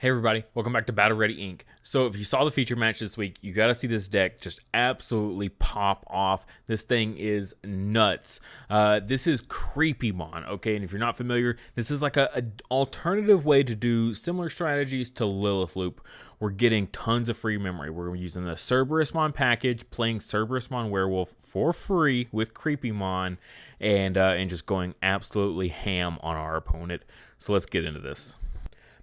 Hey everybody, welcome back to Battle Ready Inc. So if you saw the feature match this week, you got to see this deck just absolutely pop off. This thing is nuts. This is Creepymon, okay? And if you're not familiar, this is like a alternative way to do similar strategies to Lilith Loop. We're getting tons of free memory. We're using the Cerberusmon package, playing Cerberusmon Werewolf for free with Creepymon, and just going absolutely ham on our opponent. So let's get into this.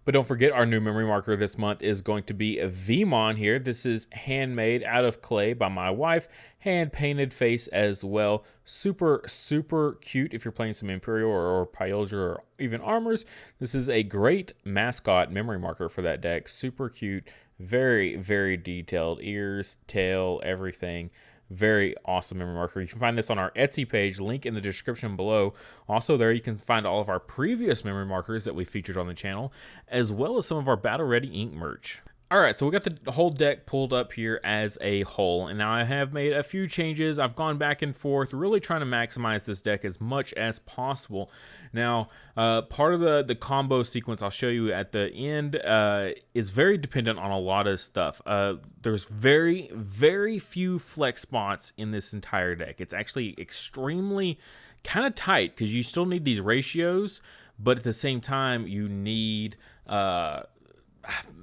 But don't forget, our new memory marker this month is going to be a Vmon here. This is handmade out of clay by my wife, hand-painted face as well. Super, super cute if you're playing some Imperial or Pyolger or even Armors. This is a great mascot memory marker for that deck. Super cute, very, very detailed. Ears, tail, everything. Very awesome memory marker. You can find this on our Etsy page, link in the description below. Also there you can find all of our previous memory markers that we featured on the channel, as well as some of our Battle Ready Inc. merch. Alright, so we got the whole deck pulled up here as a whole, and now I have made a few changes. I've gone back and forth, really trying to maximize this deck as much as possible. Now, part of the combo sequence I'll show you at the end is very dependent on a lot of stuff. There's very, very few flex spots in this entire deck. It's actually extremely kind of tight, because you still need these ratios, but at the same time, you need...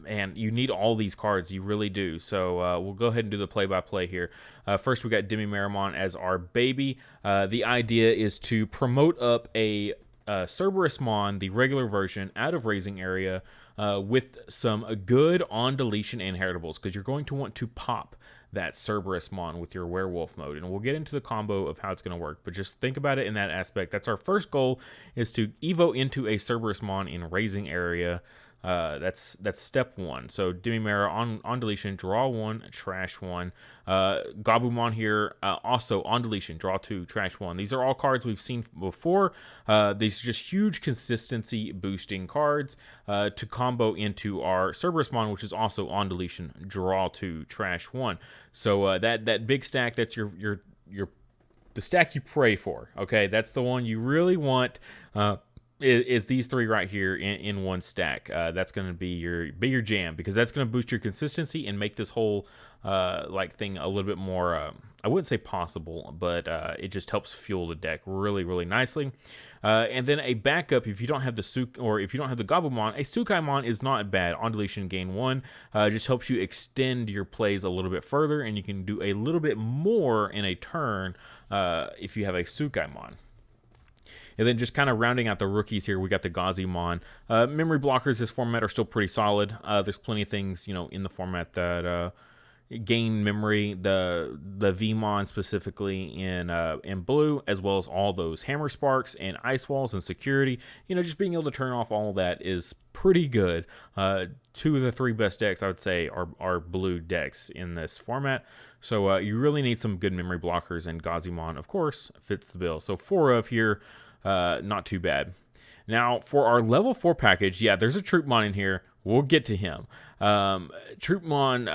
and you need all these cards, you really do. So we'll go ahead and do the play-by-play here. First, we got Digimon as our baby. The idea is to promote up a Cerberusmon, the regular version, out of Raising Area with some good on-deletion inheritables, because you're going to want to pop that Cerberusmon with your werewolf mode, and we'll get into the combo of how it's going to work, but just think about it in that aspect. That's our first goal, is to evo into a Cerberusmon in Raising Area. That's step one. So Digimon on deletion, draw one, trash one. Gabumon here, also on deletion, draw two, trash one. These are all cards we've seen before. These are just huge consistency boosting cards to combo into our Cerberusmon, which is also on deletion, draw two, trash one. So that big stack, that's the stack you pray for. Okay, that's the one you really want. Is these three right here in one stack. That's going to be your jam, because that's going to boost your consistency and make this whole thing a little bit more, I wouldn't say possible, but it just helps fuel the deck really, really nicely. And then a backup, if you don't have the Gabumon, a Sukaimon is not bad. On deletion, gain one. Just helps you extend your plays a little bit further, and you can do a little bit more in a turn if you have a Sukaimon. And then just kind of rounding out the rookies here, we got the Gazimon. Memory blockers this format are still pretty solid. There's plenty of things, in the format that gain memory. The Vmon specifically in blue, as well as all those hammer sparks and ice walls and security. Just being able to turn off all of that is pretty good. Two of the three best decks, I would say, are blue decks in this format. So you really need some good memory blockers, and Gazimon, of course, fits the bill. So 4 of here. Not too bad. Now, for our level 4 package, yeah, there's a Troopmon in here. We'll get to him. Troopmon,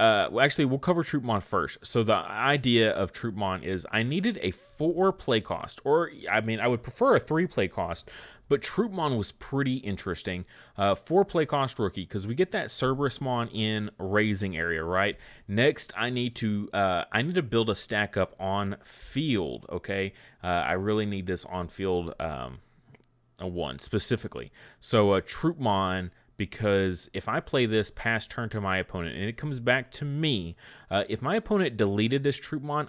actually, we'll cover Troopmon first. So the idea of Troopmon is I needed a 4 play cost, or, I would prefer a 3 play cost, but Troopmon was pretty interesting. 4 play cost rookie, because we get that Cerberusmon in Raising Area, right? Next, I need to build a stack up on field, okay? I really need this on field a 1 specifically. So Troopmon, because if I play this past turn to my opponent and it comes back to me, if my opponent deleted this Troopmon,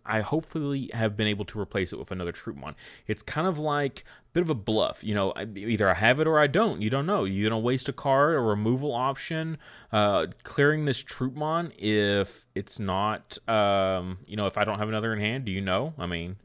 I hopefully have been able to replace it with another Troopmon. It's kind of like a bit of a bluff. Either I have it or I don't. You don't know. You're going to waste a card, a removal option, clearing this Troopmon if it's not, if I don't have another in hand. Do you know?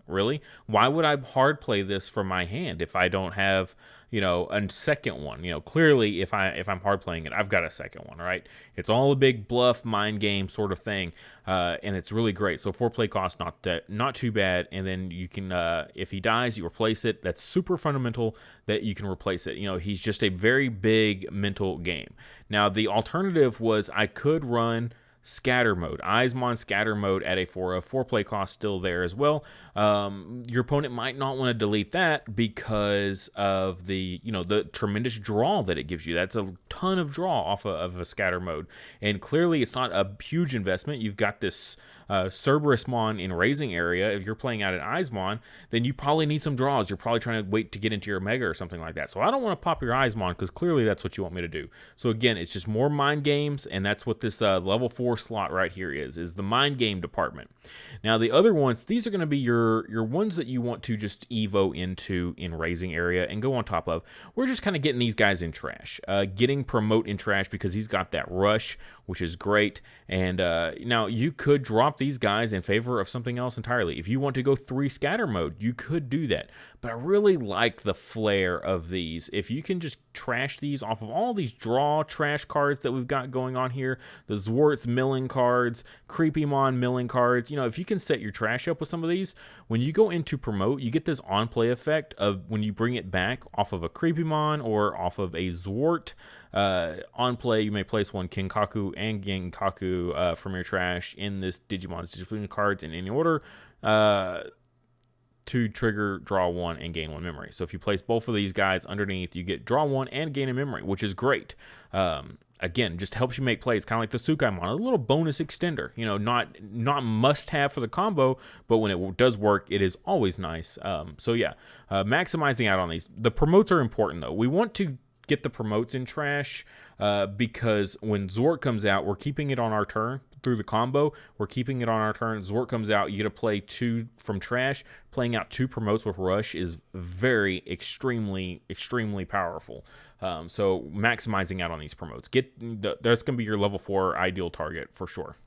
Really? Why would I hard play this from my hand if I don't have, a second one? Clearly, if I'm hard playing it, I've got a second one, right? It's all a big bluff, mind game sort of thing, and it's really great. So 4 play cost, not too bad. And then you can, if he dies, you replace it. That's super fundamental that you can replace it. He's just a very big mental game. Now, the alternative was I could run scatter mode. Eismon scatter mode at a 4 play cost still there as well. Your opponent might not want to delete that because of the the tremendous draw that it gives you. That's a ton of draw off of a scatter mode, and clearly it's not a huge investment. You've got this Cerberusmon in raising area. If you're playing out an Eismon, then you probably need some draws. You're probably trying to wait to get into your Mega or something like that. So I don't want to pop your Eismon because clearly that's what you want me to do. So again, it's just more mind games, and that's what this level 4 slot right here is the mind game department. Now the other ones, these are going to be your ones that you want to just evo into in raising area and go on top of. We're just kind of getting these guys in trash, getting promote in trash because he's got that rush, which is great. And now you could drop these guys in favor of something else entirely. If you want to go 3 scatter mode, you could do that. But I really like the flair of these. If you can just trash these off of all these draw trash cards that we've got going on here, the Zwart's milling cards, Creepymon milling cards, if you can set your trash up with some of these, when you go into promote, you get this on play effect of when you bring it back off of a Creepymon or off of a Zwart. On play, you may place one Kinkaku and Genkaku from your trash in this Digimon's Digifusion cards in any order to trigger draw 1 and gain 1 memory. So if you place both of these guys underneath, you get draw 1 and gain a memory, which is great. Again, just helps you make plays, kind of like the Sukaimon, a little bonus extender. Not must have for the combo, but when it does work, it is always nice. So yeah, maximizing out on these. The promotes are important though. We want to get the promotes in trash because when Zwart comes out, we're keeping it on our turn through the combo. We're keeping it on our turn. Zwart comes out, you get to play 2 from trash. Playing out 2 promotes with rush is very extremely powerful. So maximizing out on these promotes. That's going to be your level 4 ideal target for sure.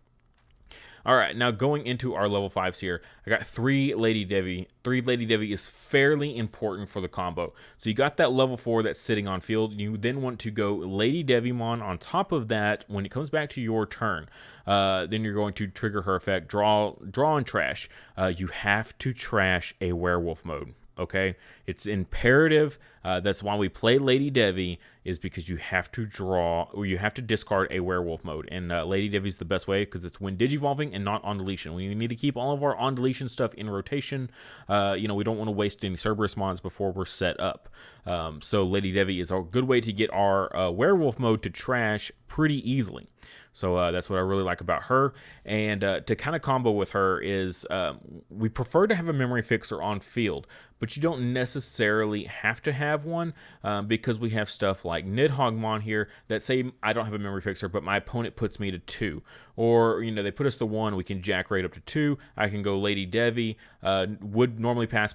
All right, now going into our level 5s here, I got 3 Lady Devi. 3 Lady Devi is fairly important for the combo. So you got that level 4 that's sitting on field. You then want to go Lady Devimon on top of that. When it comes back to your turn, then you're going to trigger her effect, draw and trash. You have to trash a werewolf mode. Okay, it's imperative. That's why we play Lady Devi, is because you have to draw or you have to discard a werewolf mode. And Lady Devi is the best way because it's when digivolving and not on deletion. We need to keep all of our on deletion stuff in rotation. We don't want to waste any Cerberusmons before we're set up. So Lady Devi is a good way to get our werewolf mode to trash pretty easily. So that's what I really like about her. And to kind of combo with her is we prefer to have a memory fixer on field, but you don't necessarily have to have one because we have stuff like Nidhoggmon here that say I don't have a memory fixer, but my opponent puts me to 2. Or, they put us to 1, we can jack right up to 2. I can go Lady Devi, would normally pass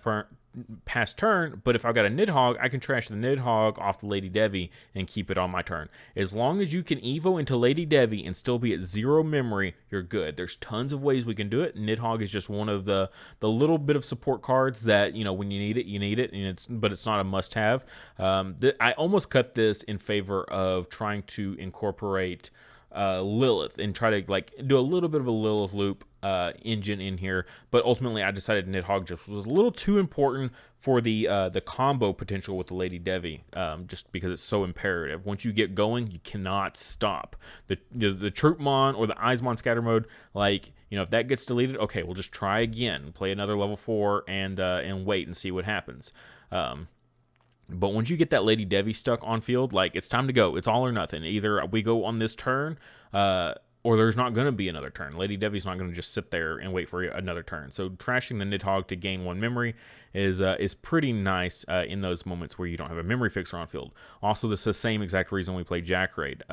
turn, but if I've got a Nidhogg, I can trash the Nidhogg off the Lady Devi and keep it on my turn. As long as you can Evo into Lady Devi and still be at 0 memory, you're good. There's tons of ways we can do it. Nidhogg is just one of the little bit of support cards that, when you need it, and but it's not a must-have. I almost cut this in favor of trying to incorporate Lilith and try to do a little bit of a Lilith loop engine in here, but ultimately I decided Nidhogg just was a little too important for the combo potential with the Lady Devi, just because it's so imperative. Once you get going, you cannot stop. The Troopmon or the Eismon scatter mode, if that gets deleted, okay, we'll just try again, play another level 4 and wait and see what happens. But once you get that Lady Devi stuck on field, it's time to go. It's all or nothing. Either we go on this turn, or there's not going to be another turn. Lady Devi's not going to just sit there and wait for another turn. So trashing the Nidhogg to gain 1 memory is pretty nice in those moments where you don't have a memory fixer on field. Also, this is the same exact reason we play Jack Raid.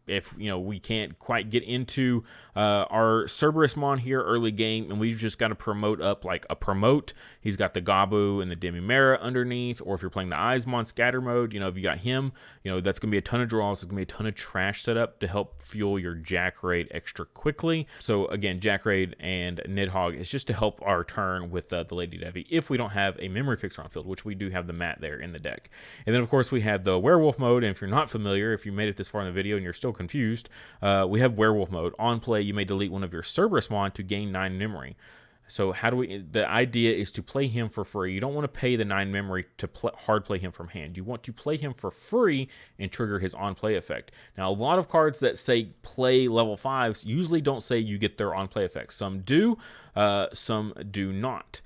If we can't quite get into our Cerberusmon here early game, and we've just got to promote up a promote. He's got the Gabu and the Demimera underneath, or if you're playing the Eismon scatter mode, if you got him, that's going to be a ton of draws. It's going to be a ton of trash setup to help fuel your Jack Raid extra quickly. So again, Jack Raid and Nidhogg is just to help our turn with the Lady Devi if we don't have a memory fixer on field, which we do have the mat there in the deck. And then of course we have the werewolf mode, and if you're not familiar, if you made it this far in the video and you're still confused, we have werewolf mode. On play, you may delete one of your Cerberusmon to gain 9 memory. So how do we? The idea is to play him for free. You don't want to pay the 9 memory to hard play him from hand. You want to play him for free and trigger his on play effect. Now, a lot of cards that say play level 5s usually don't say you get their on play effect. Some do, some do not.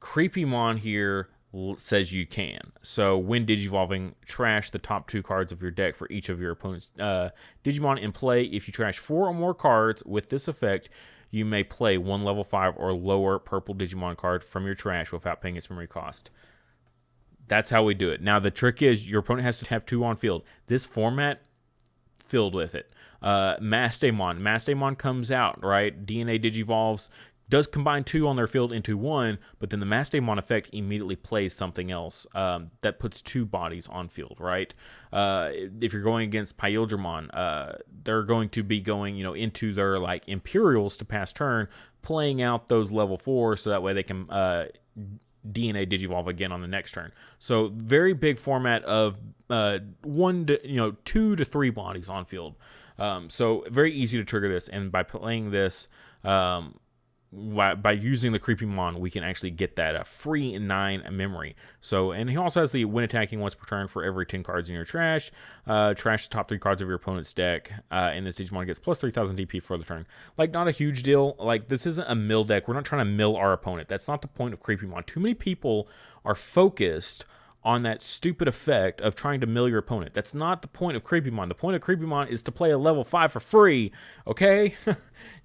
Creepymon here says you can. So when digivolving, trash the top 2 cards of your deck for each of your opponent's Digimon in play. If you trash 4 or more cards with this effect, you may play 1 level 5 or lower purple Digimon card from your trash without paying its memory cost. That's how we do it. Now, the trick is your opponent has to have 2 on field. This format, filled with it. Mastamon. Mastamon comes out, right? DNA Digivolves, does combine 2 on their field into 1, but then the Mastamon effect immediately plays something else that puts 2 bodies on field, right? If you're going against Pyldramon, they're going to be going, into their like Imperials to pass turn, playing out those level 4 so that way they can DNA Digivolve again on the next turn. So very big format of 2 to 3 bodies on field. So very easy to trigger this, and by playing this. By using the Creepymon, we can actually get that free 9 memory. So, and he also has the when attacking once per turn for every 10 cards in your trash. Trash the top 3 cards of your opponent's deck, and this Digimon gets plus 3,000 DP for the turn. Like, not a huge deal. Like, this isn't a mill deck. We're not trying to mill our opponent. That's not the point of Creepymon. Too many people are focused on that stupid effect of trying to mill your opponent. That's not the point of Creepymon. The point of Creepymon is to play a level 5 for free, okay?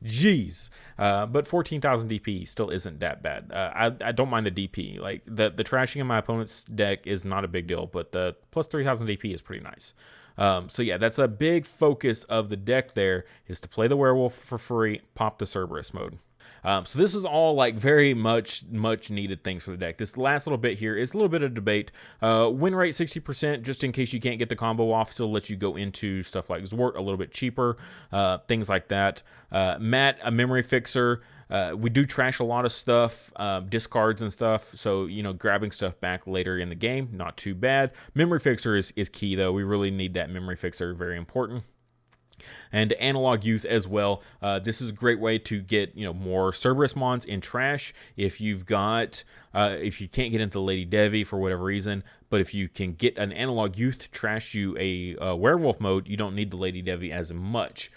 Jeez. But 14,000 DP still isn't that bad. I don't mind the DP. Like, the trashing in my opponent's deck is not a big deal, but the plus 3,000 DP is pretty nice. So yeah, that's a big focus of the deck there, is to play the werewolf for free, pop the Cerberus mode. So this is all like very much needed things for the deck. This last little bit here is a little bit of debate. Win rate 60%, just in case you can't get the combo off, still lets you go into stuff like Zwart a little bit cheaper, things like that. Matt, a memory fixer. We do trash a lot of stuff, discards and stuff, so, grabbing stuff back later in the game, not too bad. Memory fixer is key, though. We really need that memory fixer, very important. And Analog Youth as well. This is a great way to get more Cerberus Mons in trash. If you've got, if you can't get into Lady Devi for whatever reason, but if you can get an Analog Youth to trash you a werewolf mode, you don't need the Lady Devi as much.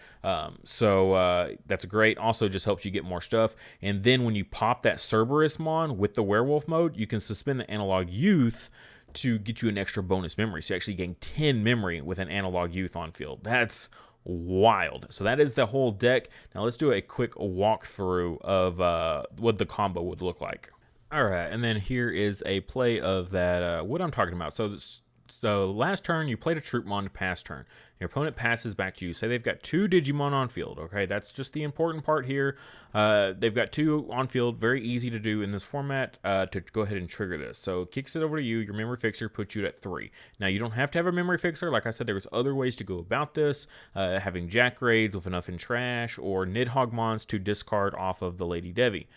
So that's great. Also, just helps you get more stuff. And then when you pop that Cerberus Mon with the werewolf mode, you can suspend the Analog Youth to get you an extra bonus memory. So you actually gain 10 memory with an Analog Youth on field. That's wild. So that is the whole deck. Now let's do a quick walkthrough of what the combo would look like. All right, and then here is a play of that, what I'm talking about. So last turn, you played a Troopmon pass turn. Your opponent passes back to you. Say they've got 2 Digimon on field, okay? That's just the important part here. They've got 2 on field, very easy to do in this format to go ahead and trigger this. So kicks it over to you. Your memory fixer puts you at 3. Now, you don't have to have a memory fixer. Like I said, there's other ways to go about this, having Jack Raids with enough in trash, or Nidhoggmons to discard off of the Lady Devi.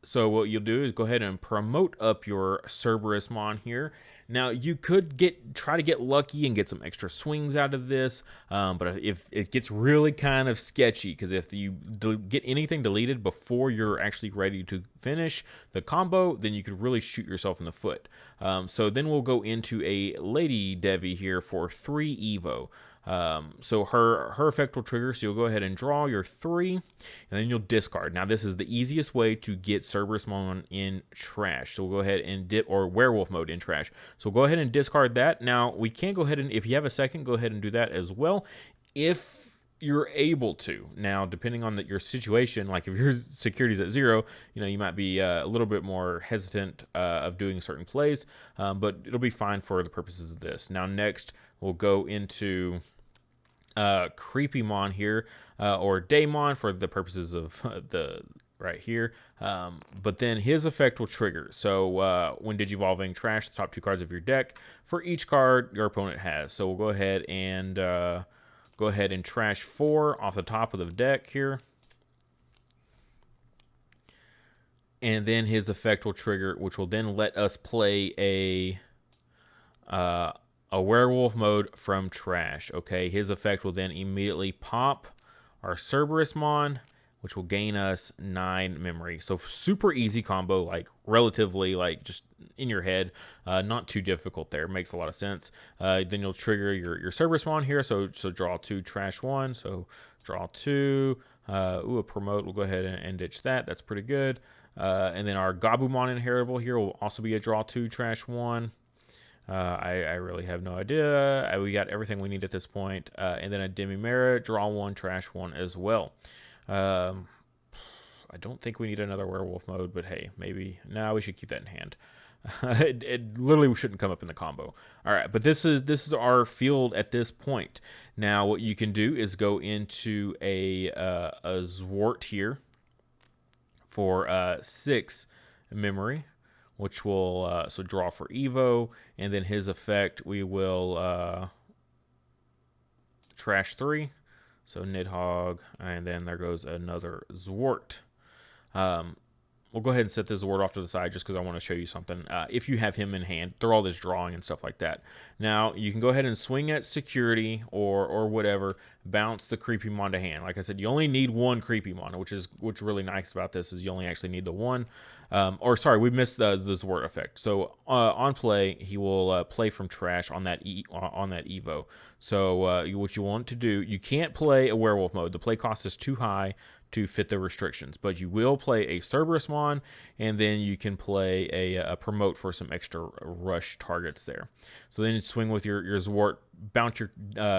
So what you'll do is go ahead and promote up your Cerberus Mon here. Now, you could try to get lucky and get some extra swings out of this, but if it gets really kind of sketchy, because if you get anything deleted before you're actually ready to finish the combo, then you could really shoot yourself in the foot. So then we'll go into a Lady Devi here for 3 Evo. So her effect will trigger, so you'll go ahead and draw your 3, and then you'll discard. Now, this is the easiest way to get Cerberus Mon in trash. So we'll go ahead and or werewolf mode in trash. So we'll go ahead and discard that. Now, we can go ahead and, if you have a second, go ahead and do that as well, if you're able to. Now, depending on your situation, like if your security's at 0, you might be a little bit more hesitant of doing certain plays, but it'll be fine for the purposes of this. Now, next, we'll go into Creepymon here, or Daemon for the purposes of the right here. But then his effect will trigger. So when digivolving, trash the top 2 cards of your deck for each card your opponent has. So we'll go ahead and trash 4 off the top of the deck here. And then his effect will trigger, which will then let us play a werewolf mode from trash. Okay, his effect will then immediately pop our Cerberus Mon which will gain us 9 memory. So super easy combo, like relatively like just in your head, not too difficult there. Makes a lot of sense. Then you'll trigger your Cerberusmon here. So draw 2, trash 1. So draw 2. A promote. We'll go ahead and ditch that. That's pretty good. And then our Gabumon inheritable here will also be a draw 2, trash 1. I really have no idea. We got everything we need at this point. And then a Demimera, draw 1, trash 1 as well. I don't think we need another werewolf mode, but hey, maybe. No, we should keep that in hand. It literally shouldn't come up in the combo. All right, but this is our field at this point. Now, what you can do is go into a Zwart here for 6 memory, which will so draw for Evo, and then his effect we will trash 3. So Nidhogg, and then there goes another Zwart. We'll go ahead and set this Zwart off to the side just because I want to show you something. If you have him in hand, through all this drawing and stuff like that. Now, you can go ahead and swing at security or whatever, bounce the Creepymon to hand. Like I said, you only need 1 Creepymon, what's really nice about this is you only actually need the 1. Or sorry, we missed the Zwart effect. So on play, he will play from trash on that Evo. So what you want to do, you can't play a werewolf mode. The play cost is too high to fit the restrictions, but you will play a Cerberusmon, and then you can play a promote for some extra rush targets there. So then you swing with your Zwart, bounce your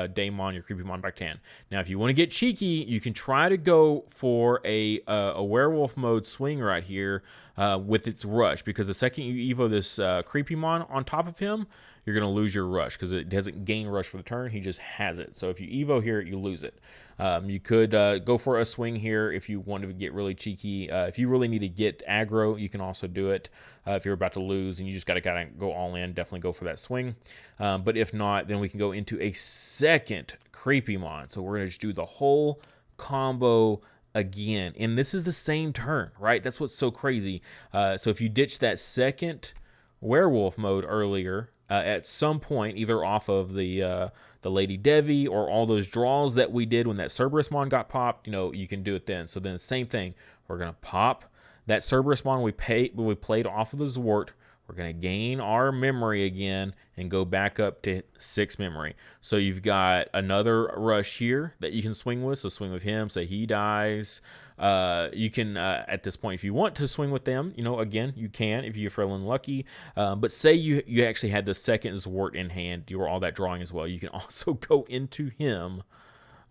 Daemon, your Creepymon back to hand. Now, if you want to get cheeky, you can try to go for a werewolf mode swing right here with its rush, because the second you Evo this Creepymon on top of him, you're going to lose your rush because it doesn't gain rush for the turn. He just has it. So if you Evo here, you lose it. You could go for a swing here if you want to get really cheeky. If you really need to get aggro, you can also do it. If you're about to lose and you just got to kind of go all in, definitely go for that swing. But if not, then we can go into a second Creepymon. So we're going to just do the whole combo again. And this is the same turn, right? That's what's so crazy. So if you ditch that second werewolf mode earlier, at some point, either off of the Lady Devi or all those draws that we did when that Cerberusmon got popped, you can do it then. So then same thing. We're going to pop that Cerberusmon we played off of the Zwart. We're going to gain our memory again and go back up to 6 memory. So you've got another rush here that you can swing with. So swing with him, say he dies. You can, at this point, if you want to swing with them, again, you can if you're feeling lucky. But say you actually had the second Zwart in hand, you were all that drawing as well. You can also go into him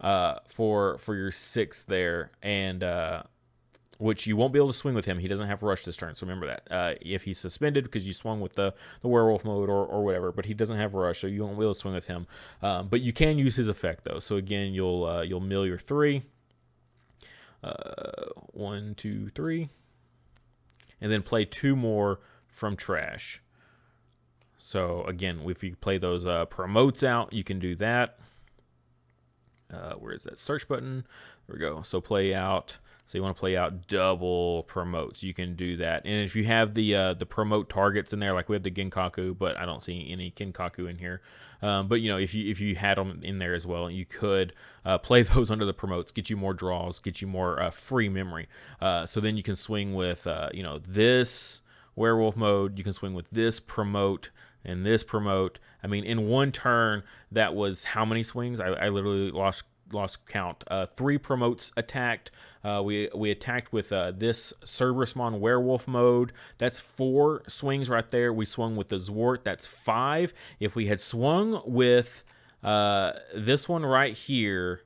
for your 6th there, and which you won't be able to swing with him. He doesn't have rush this turn, so remember that. If he's suspended because you swung with the werewolf mode or whatever, but he doesn't have rush, so you won't be able to swing with him. But you can use his effect though. So again, you'll mill your 3. 1, 2, 3, and then play 2 more from trash. So again, if you play those promotes out, you can do that. Where is that search button? There we go. So play out. So you want to play out double promotes. You can do that. And if you have the promote targets in there, like we have the Genkaku, but I don't see any Kinkaku in here. But if you had them in there as well, you could play those under the promotes, get you more draws, get you more free memory. So then you can swing with this werewolf mode. You can swing with this promote and this promote. I mean, in one turn, that was how many swings? I literally lost count. 3 promotes attacked. We attacked with this Cerberusmon werewolf mode. That's 4 swings right there. We swung with the Zwart. That's 5. If we had swung with this one right here,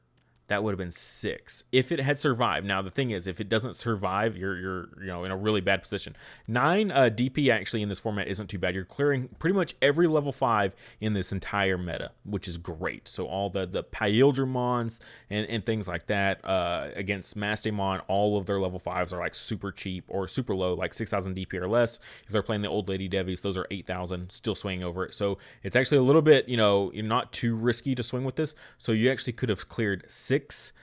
that would have been 6 if it had survived. Now the thing is, if it doesn't survive, you're in a really bad position. 9 DP actually in this format isn't too bad. You're clearing pretty much every level 5 in this entire meta, which is great. So all the Paildramons and things like that against Mastamon, all of their level 5s are like super cheap or super low, like 6,000 DP or less. If they're playing the old Lady Devis, those are 8,000, still swinging over it. So it's actually a little bit, you're not too risky to swing with this. So you actually could have cleared 6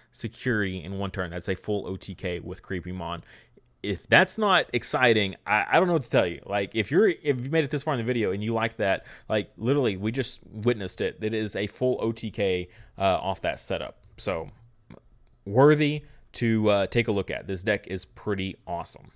security in one turn. That's a full OTK with Creepymon. If that's not exciting, I don't know what to tell you. Like if you made it this far in the video and you like that, like literally we just witnessed it. It is a full OTK off that setup. So worthy to take a look at. This deck is pretty awesome.